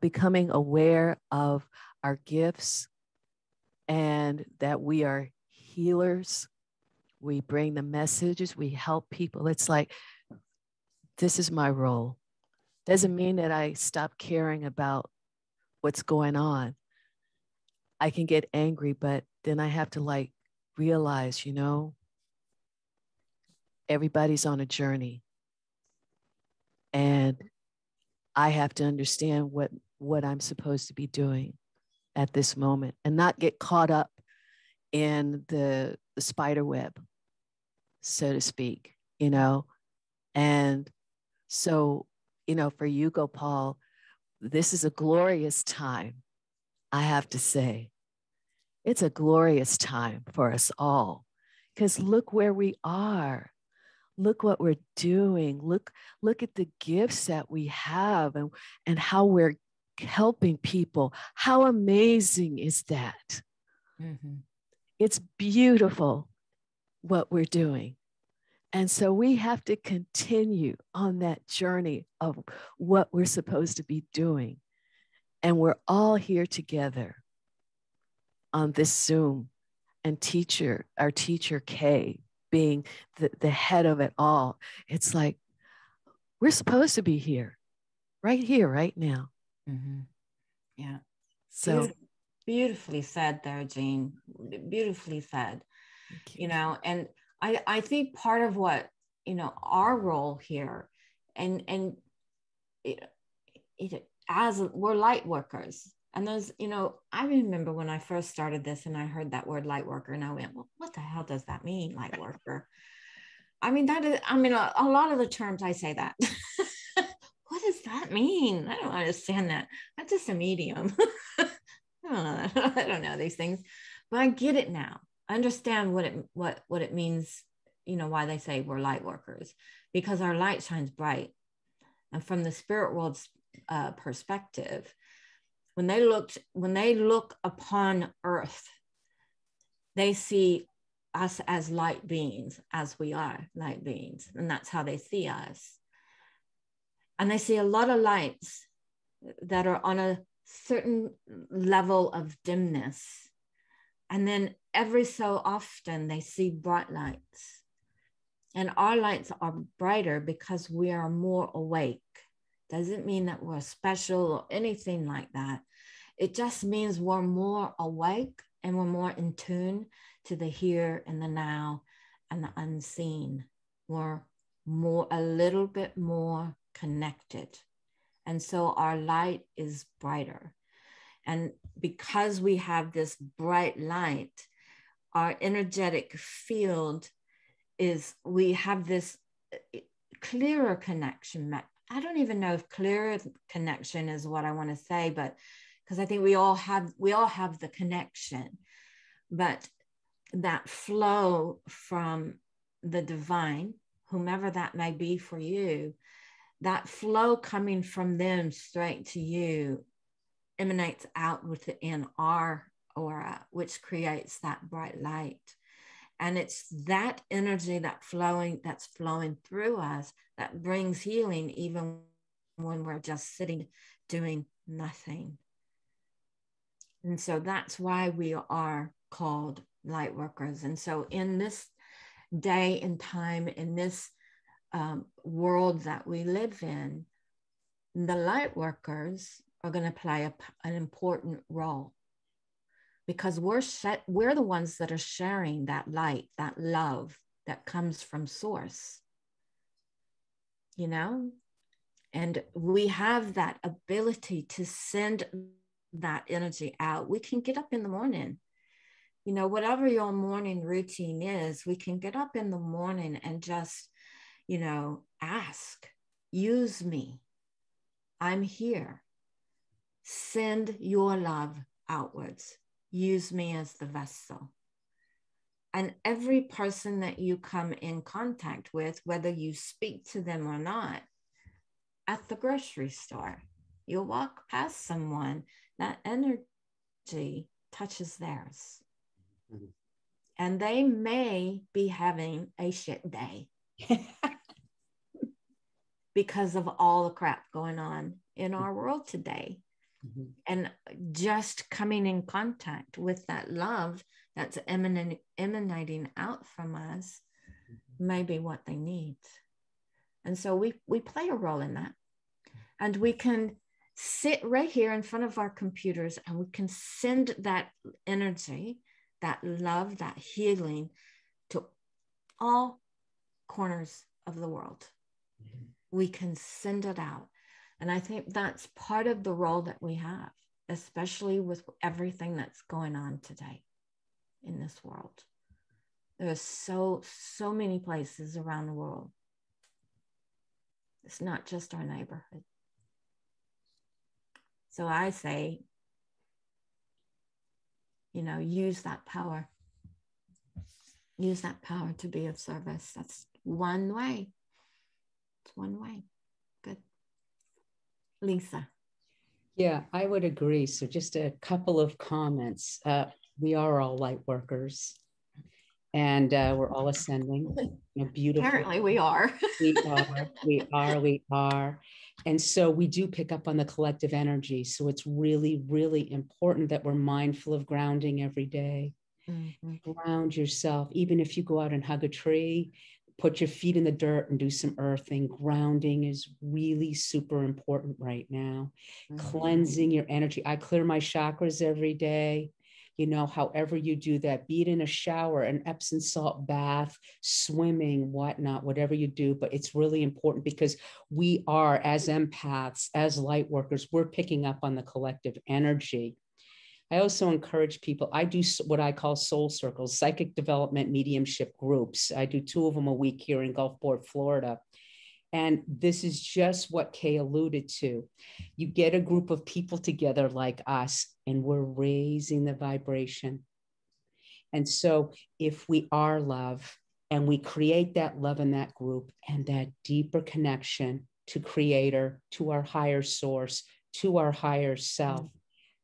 becoming aware of our gifts, and that we are healers, we bring the messages, we help people. It's like, this is my role. Doesn't mean that I stop caring about what's going on. I can get angry, but then I have to like realize, you know, everybody's on a journey, and I have to understand what I'm supposed to be doing at this moment, and not get caught up in the spider web, so to speak, you know. And so, you know, for you, Gopal, this is a glorious time. I have to say, it's a glorious time for us all, because look where we are. Look what we're doing. Look at the gifts that we have, and how we're helping people. How amazing is that? It's beautiful what we're doing. And so we have to continue on that journey of what we're supposed to be doing. And we're all here together on this Zoom, and our teacher Kay being the head of it all. It's like, we're supposed to be here, right now. Yeah. So beautifully said there, Jean. Beautifully said. You know, and I think part of what, you know, our role here, and as we're light workers, and those, you know, I remember when I first started this and I heard that word light worker, and I went, well, what the hell does that mean, light worker? I mean, a lot of the terms I say that. What does that mean? I don't understand that. I'm just a medium. I don't know these things, but I get it now. I understand what it means, you know, why they say we're light workers, because our light shines bright. And from the spirit world's perspective, when they look upon Earth, they see us as light beings, as we are light beings, and that's how they see us. And they see a lot of lights that are on a certain level of dimness, And then every so often they see bright lights. And our lights are brighter because we are more awake. Doesn't mean that we're special or anything like that. It just means we're more awake and we're more in tune to the here and the now and the unseen. We're a little bit more connected. And so our light is brighter. And because we have this bright light, our energetic field we have this clearer connection. I don't even know if clearer connection is what I want to say, but because I think we all have the connection, but that flow from the divine, whomever that may be for you, that flow coming from them straight to you emanates out within our aura, which creates that bright light. And it's that energy that's flowing through us that brings healing, even when we're just sitting doing nothing. And so that's why we are called light workers. And so in this day and time, in this world that we live in, the light workers are going to play an important role, because we're the ones that are sharing that light, that love that comes from source, you know? And we have that ability to send that energy out. We can get up in the morning, you know, whatever your morning routine is, we can get up in the morning and just, you know, ask, use me. I'm here. Send your love outwards. Use me as the vessel. And every person that you come in contact with, whether you speak to them or not, at the grocery store, you'll walk past someone, that energy touches theirs. Mm-hmm. And they may be having a shit day because of all the crap going on in our world today. Mm-hmm. And just coming in contact with that love that's emanating out from us may be what they need. And so we play a role in that. And we can sit right here in front of our computers and we can send that energy, that love, that healing to all corners of the world. Mm-hmm. We can send it out. And I think that's part of the role that we have, especially with everything that's going on today in this world. There are so many places around the world. It's not just our neighborhood. So I say, you know, use that power. Use that power to be of service. That's one way. It's one way. Good. Lisa. Yeah, I would agree. So just a couple of comments. We are all light workers and we're all ascending. You know, beautiful. Apparently we are. we are. And so we do pick up on the collective energy. So it's really, really important that we're mindful of grounding every day. Mm-hmm. Ground yourself. Even if you go out and hug a tree, put your feet in the dirt and do some earthing. Grounding is really super important right now. Mm-hmm. Cleansing your energy. I clear my chakras every day. You know, however you do that, be it in a shower, an Epsom salt bath, swimming, whatnot, whatever you do. But it's really important because we are, as empaths, as light workers, we're picking up on the collective energy. I also encourage people, I do what I call soul circles, psychic development mediumship groups. I do 2 of them a week here in Gulfport, Florida. And this is just what Kay alluded to. You get a group of people together like us, and we're raising the vibration. And so if we are love, and we create that love in that group and that deeper connection to Creator, to our higher source, to our higher self,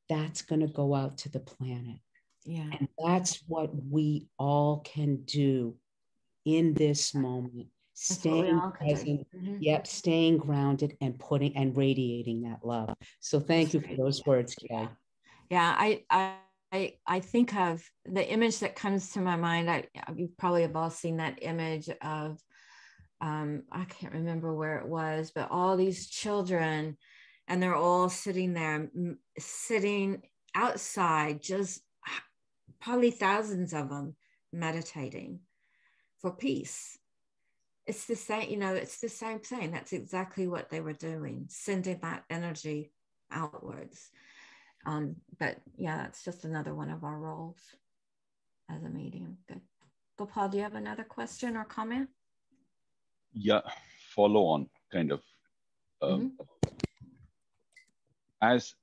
that's going to go out to the planet. Yeah. And that's what we all can do in this moment. Staying present, staying grounded and putting and radiating that love. So thank you for those words, Kay. Yeah, I I think of the image that comes to my mind. You probably have all seen that image of, I can't remember where it was, but all these children, and they're all sitting there, sitting outside, just probably thousands of them meditating for peace. It's the same, it's the same thing. That's exactly what they were doing, sending that energy outwards. But yeah, that's just another one of our roles as a medium. Good. Gopal, do you have another question or comment? Yeah, follow on kind of. As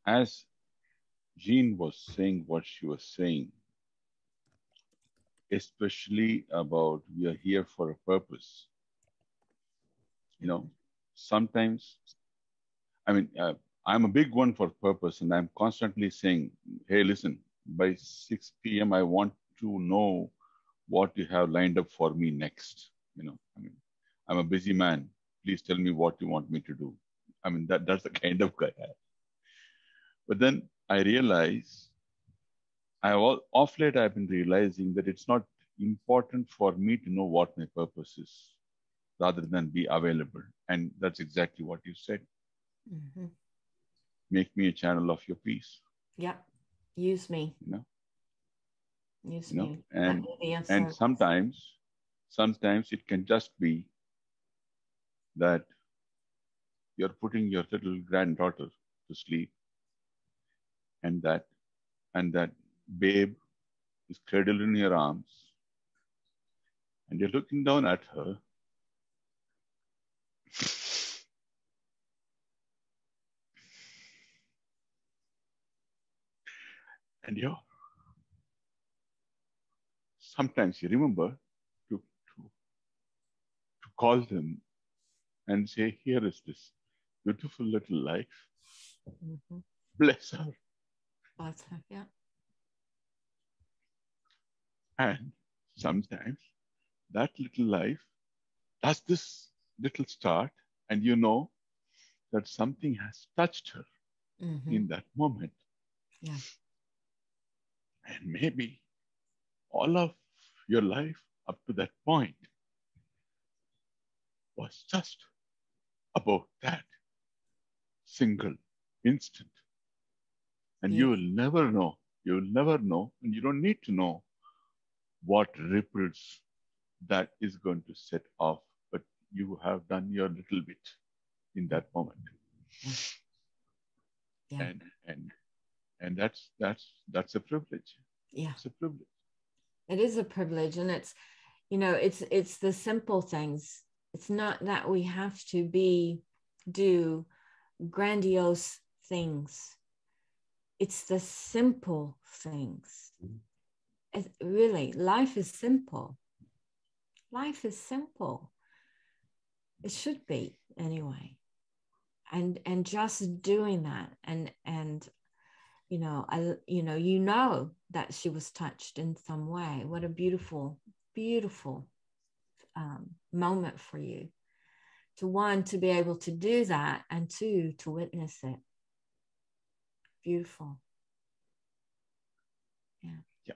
Jean was saying what she was saying, especially about we are here for a purpose. Sometimes, I'm a big one for purpose, and I'm constantly saying, hey, listen, by 6 p.m., I want to know what you have lined up for me next. I'm a busy man. Please tell me what you want me to do. That's the kind of guy I am. But then I realize, off late, I've been realizing that it's not important for me to know what my purpose is, rather than be available. And that's exactly what you said. Mm-hmm. Make me a channel of your peace. Yeah. Use me. Use me. And sometimes it can just be that you're putting your little granddaughter to sleep, and that babe is cradled in your arms, and you're looking down at her, and sometimes you remember to call them and say, here is this beautiful little life. Mm-hmm. Bless her. Bless her, yeah. And sometimes that little life does this little start, and that something has touched her in that moment. Yeah. And maybe all of your life up to that point was just about that single instant. And you will never know, and you don't need to know what ripples that is going to set off, but you have done your little bit in that moment. Yeah. And that's a privilege. Yeah. It's a privilege. It is a privilege, and it's the simple things. It's not that we have to do grandiose things. It's the simple things. Really, life is simple. Life is simple. It should be anyway. And just doing that, and that she was touched in some way. What a beautiful, beautiful moment for you. To be able to do that, and two, to witness it. Beautiful. Yeah. Yeah.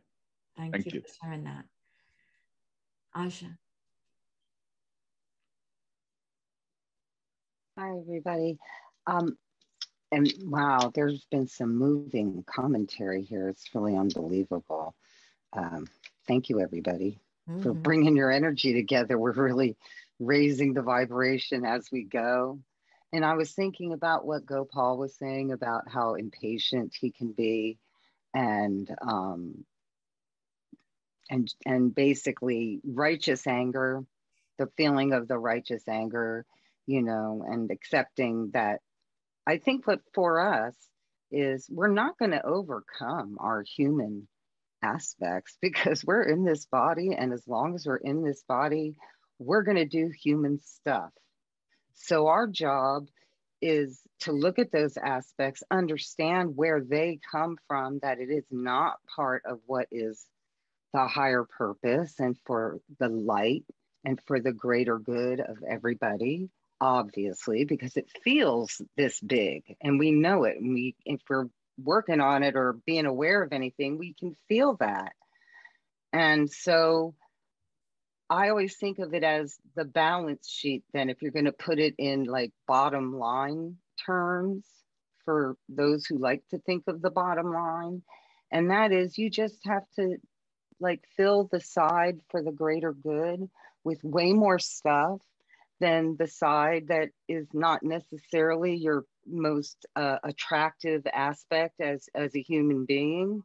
Thank you for sharing that. Asha. Hi, everybody. And wow, there's been some moving commentary here. It's really unbelievable. Thank you, everybody, for bringing your energy together. We're really raising the vibration as we go. And I was thinking about what Gopal was saying about how impatient he can be, and basically righteous anger, the feeling of the righteous anger, and accepting that. I think what for us is we're not going to overcome our human aspects, because we're in this body, and as long as we're in this body, we're going to do human stuff. So our job is to look at those aspects, understand where they come from, that it is not part of what is the higher purpose and for the light and for the greater good of everybody. Obviously, because it feels this big, and we know it. And if we're working on it or being aware of anything, we can feel that. And so I always think of it as the balance sheet. Then if you're going to put it in like bottom line terms for those who like to think of the bottom line, and that is you just have to like fill the side for the greater good with way more stuff than the side that is not necessarily your most attractive aspect as a human being.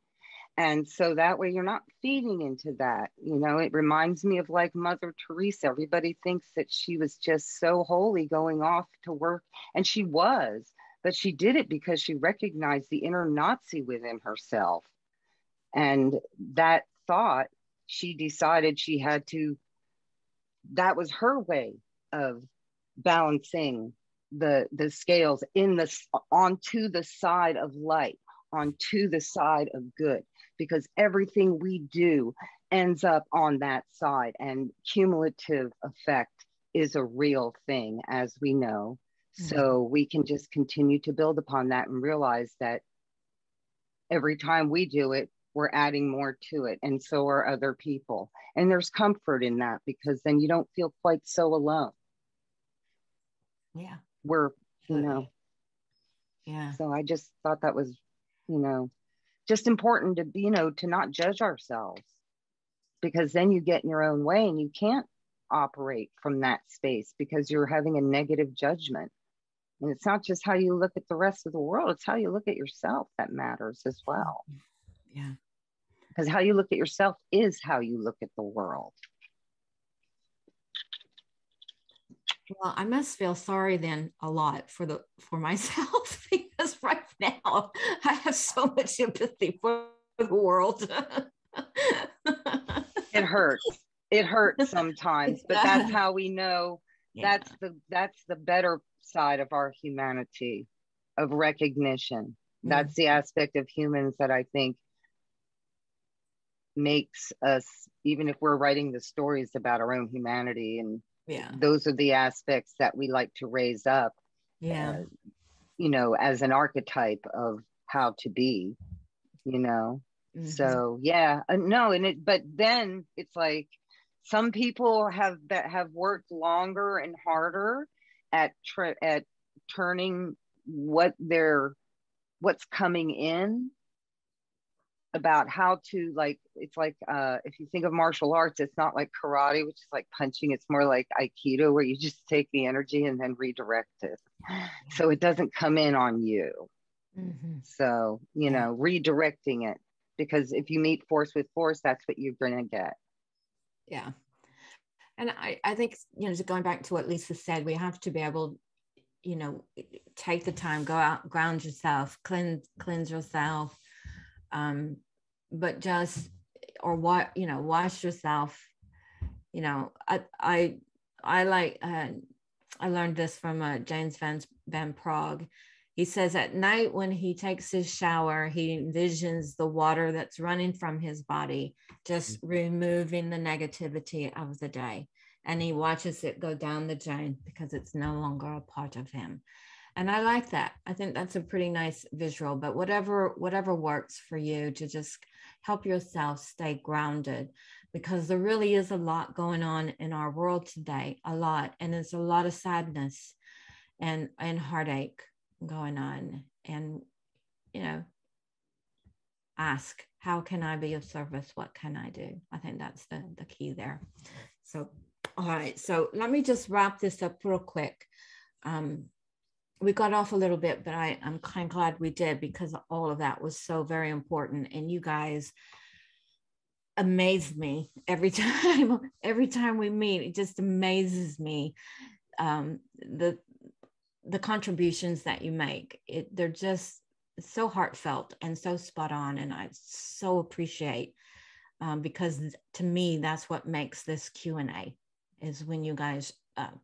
And so that way you're not feeding into that. You know, it reminds me of like Mother Teresa. Everybody thinks that she was just so holy going off to work, and she was, but she did it because she recognized the inner Nazi within herself. And that thought, she decided she had to, that was her way of balancing the scales in the onto the side of light, onto the side of good, because everything we do ends up on that side, and cumulative effect is a real thing, as we know. So we can just continue to build upon that and realize that every time we do it, we're adding more to it, and so are other people. And there's comfort in that, because then you don't feel quite so alone. Yeah. We're, you know. Yeah. So I just thought that was, you know, just important to be, you know, to not judge ourselves, because then you get in your own way and you can't operate from that space because you're having a negative judgment. And it's not just how you look at the rest of the world, it's how you look at yourself that matters as well. Yeah. Because how you look at yourself is how you look at the world. Well, I must feel sorry then a lot for myself, because right now I have so much empathy for the world. It hurts. It hurts sometimes, but that's how we know. Yeah. That's the better side of our humanity, of recognition. That's the aspect of humans that I think makes us, even if we're writing the stories about our own humanity, and those are the aspects that we like to raise up, you know, as an archetype of how to be, you know. So no, and but then it's like some people have worked longer and harder at turning what's coming in, about how to, like, it's like if you think of martial arts, it's not like karate, which is like punching. It's more like Aikido, where you just take the energy and then redirect it, so it doesn't come in on you. So, you know, redirecting it, because if you meet force with force, that's what you're going to get. Yeah. And I think, you know, just going back to what Lisa said, we have to be able, you know, take the time, go out, ground yourself, cleanse yourself, but just, or what, you know, wash yourself. You know, I like, I learned this from James Van Prague. He says at night when he takes his shower, he envisions the water that's running from his body, just removing the negativity of the day. And he watches it go down the drain because it's no longer a part of him. And I like that. I think that's a pretty nice visual, but whatever works for you to just help yourself stay grounded, because there really is a lot going on in our world today, a lot. And there's a lot of sadness and heartache going on. And, you know, ask, how can I be of service? What can I do? I think that's the key there. So, all right. So let me just wrap this up real quick. We got off a little bit, but I'm kind of glad we did, because all of that was so very important. And you guys amazed me every time we meet. It just amazes me, the contributions that you make. They're just so heartfelt and so spot on, and I so appreciate, because to me that's what makes this Q&A, is when you guys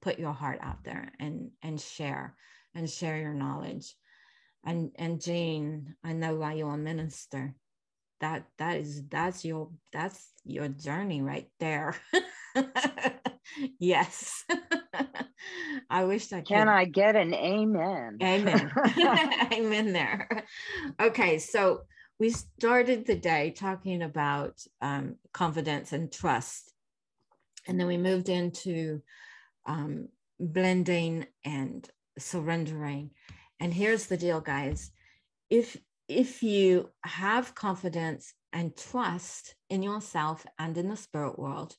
put your heart out there and share your knowledge. And Jean, I know why you're a minister. That's your journey right there. Yes. I wish I could. Can I get an amen? Amen. Amen there. Okay, so we started the day talking about confidence and trust. And then we moved into blending and surrendering. And here's the deal, guys. If you have confidence and trust in yourself and in the spirit world,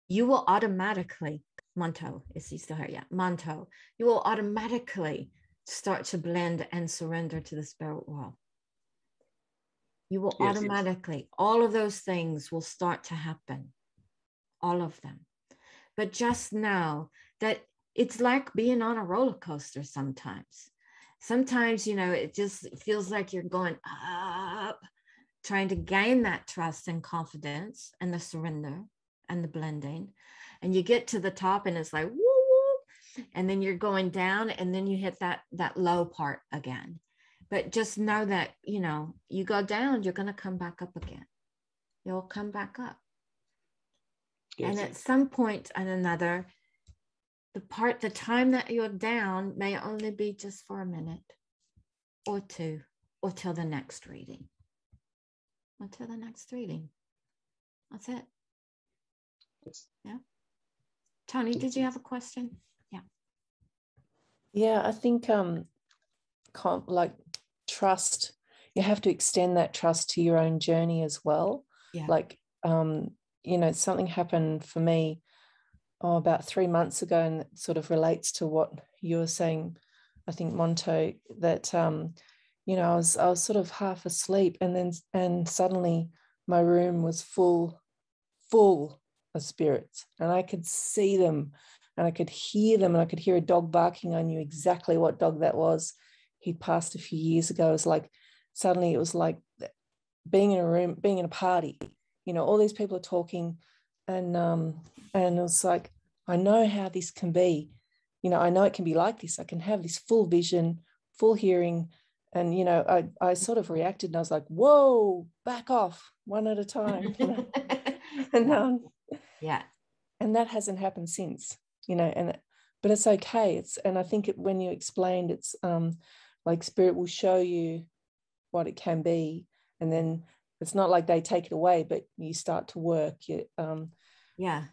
you will automatically, Monto, is he still here? Yeah, Monto, you will automatically start to blend and surrender to the spirit world. You will automatically, all of those things will start to happen, all of them. But just know that it's like being on a roller coaster sometimes. Sometimes, you know, it just feels like you're going up, trying to gain that trust and confidence and the surrender and the blending. And you get to the top and it's like, woo, woo, and then you're going down and then you hit that low part again. But just know that, you know, you go down, you're going to come back up again. You'll come back up. Yes. And at some point and another, the time that you're down may only be just for a minute or two, or till the next reading. Until the next reading. That's it. Yes. Yeah. Tony, did you have a question? Yeah. Yeah, I think like trust, you have to extend that trust to your own journey as well. Yeah. Like, you know, something happened for me about 3 months ago, and it sort of relates to what you were saying, I think, Monto, that, you know, I was sort of half asleep, and suddenly my room was full of spirits, and I could see them and I could hear them, and I could hear a dog barking. I knew exactly what dog that was. He'd passed a few years ago. It was like, suddenly it was like being in a room, being in a party, you know, all these people are talking, and it was like, I know how this can be, you know, I know it can be like this. I can have this full vision, full hearing. And, you know, I sort of reacted, and I was like, whoa, back off one at a time, you know. And yeah. And that hasn't happened since, you know, but it's okay. And I think when you explained, it's like spirit will show you what it can be. And then it's not like they take it away, but you start to work. Yeah.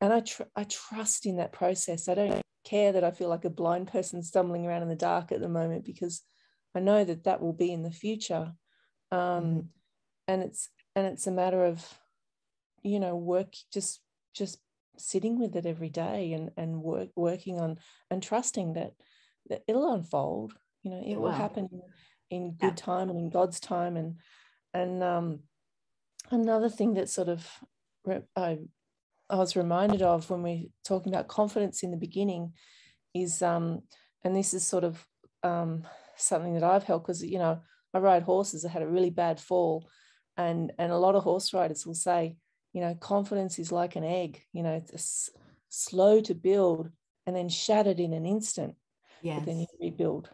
And I trust in that process. I don't care that I feel like a blind person stumbling around in the dark at the moment, because I know that will be in the future. And it's a matter of, you know, work, just sitting with it every day and working on and trusting that it'll unfold, you know, it will happen in good time and in God's time. And another thing that sort of I was reminded of when we're talking about confidence in the beginning is, and this is sort of something that I've held, because, you know, I ride horses. I had a really bad fall, and a lot of horse riders will say, you know, confidence is like an egg, you know, it's slow to build and then shattered in an instant. Yes. But then you rebuild.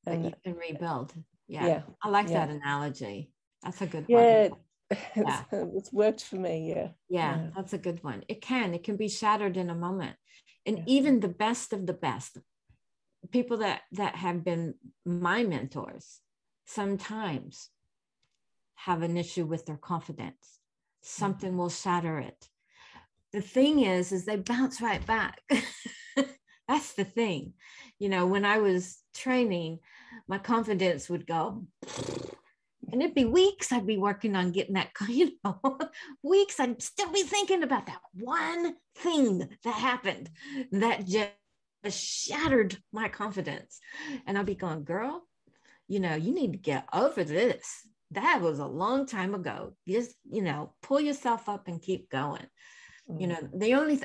And you can rebuild. Yeah. Yeah. I like that analogy. That's a good one. Yeah. It's worked for me. Yeah, that's a good one. It can be shattered in a moment. And even the best of the best, people that have been my mentors sometimes have an issue with their confidence. Something will shatter it. The thing is they bounce right back. That's the thing. You know, when I was training, my confidence would go, and it'd be weeks I'd be working on getting that, you know, weeks I'd still be thinking about that one thing that happened that just shattered my confidence. And I'd be going, girl, you know, you need to get over this. That was a long time ago. Just, you know, pull yourself up and keep going. You know, the only,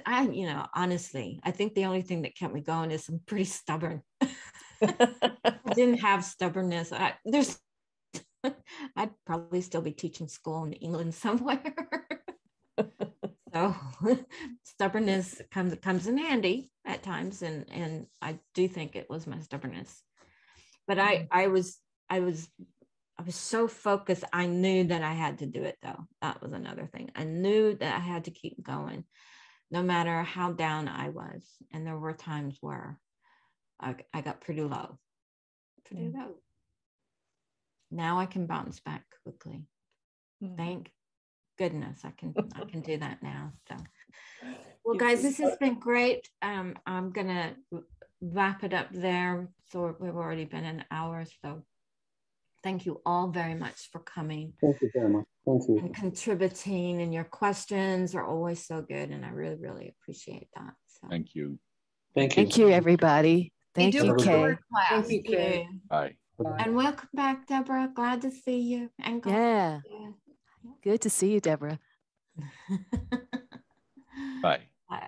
honestly, I think the only thing that kept me going is I'm pretty stubborn. I didn't have stubbornness. I'd probably still be teaching school in England somewhere. So stubbornness comes in handy at times. And I do think it was my stubbornness. But I was so focused. I knew that I had to do it, though. That was another thing. I knew that I had to keep going. no matter how down I was. And there were times where I got pretty low. Now I can bounce back quickly. Thank goodness I can do that now. So, well, guys, this has been great. I'm gonna wrap it up there. So we've already been an hour. So thank you all very much for coming. Thank you very much. Thank you. And contributing, and your questions are always so good, and I really, really appreciate that. So. Thank you. Thank you. Thank you, everybody. Thank you, Kay. Thank you, Kay. Bye. And welcome back, Deborah. Glad to see you. And Yeah. Good to see you, Deborah. Bye.